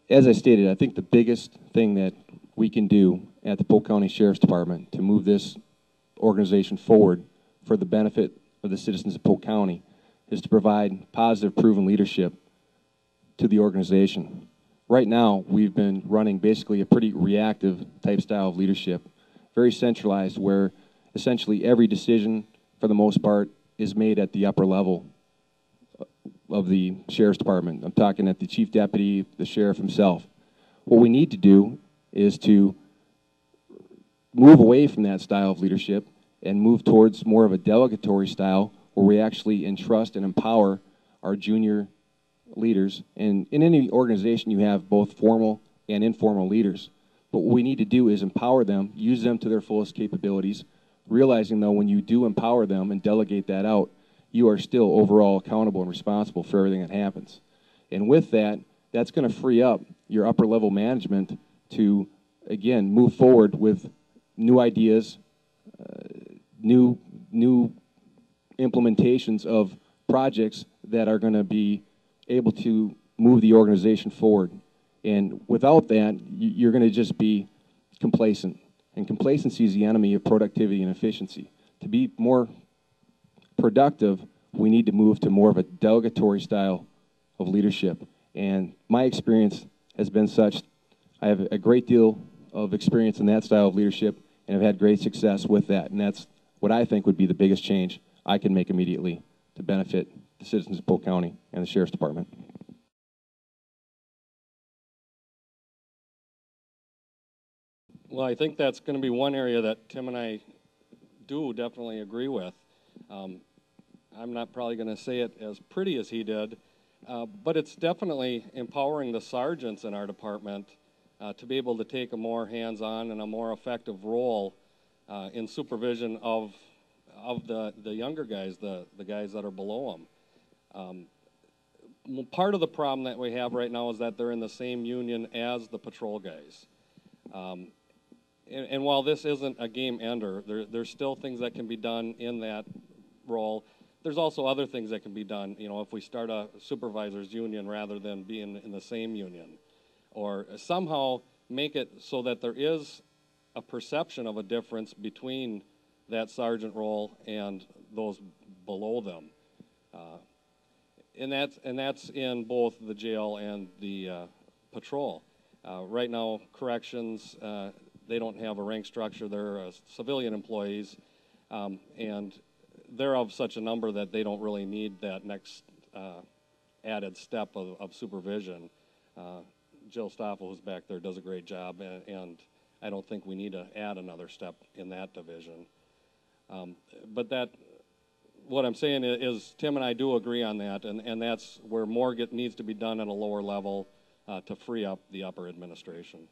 as I stated, I think the biggest thing that we can do at the Polk County Sheriff's Department to move this organization forward for the benefit of the citizens of Polk County is to provide positive, proven leadership to the organization. Right now, we've been running basically a pretty reactive type style of leadership, very centralized, where essentially every decision, for the most part, is made at the upper level of the Sheriff's Department. I'm talking at the Chief Deputy, the Sheriff himself. What we need to do is to move away from that style of leadership and move towards more of a delegatory style where we actually entrust and empower our junior leaders. And in any organization, you have both formal and informal leaders. But what we need to do is empower them, use them to their fullest capabilities, realizing, though, when you do empower them and delegate that out, you are still overall accountable and responsible for everything that happens. And with that, that's going to free up your upper level management to, again, move forward with new ideas, new implementations of projects that are going to be able to move the organization forward. And without that, you're going to just be complacent. And complacency is the enemy of productivity and efficiency. To be more productive, we need to move to more of a delegatory style of leadership. And my experience has been such. I have a great deal of experience in that style of leadership, and I've had great success with that. And that's what I think would be the biggest change I can make immediately to benefit the citizens of Polk County and the Sheriff's Department. Well, I think that's going to be one area that Tim and I do definitely agree with. I'm not probably going to say it as pretty as he did, but it's definitely empowering the sergeants in our department to be able to take a more hands-on and a more effective role in supervision of the younger guys, the guys that are below them. Part of the problem that we have right now is that they're in the same union as the patrol guys. And while this isn't a game ender, there's still things that can be done in that role. There's also other things that can be done, you know, if we start a supervisor's union rather than being in the same union. Or somehow make it so that there is a perception of a difference between that sergeant role and those below them. And that's in both the jail and the patrol. Right now, corrections, they don't have a rank structure. They're civilian employees, and they're of such a number that they don't really need that next added step of supervision. Jill Stoffel, who's back there, does a great job, and I don't think we need to add another step in that division. But what I'm saying is Tim and I do agree on that, and that's where more needs to be done at a lower level to free up the upper administration.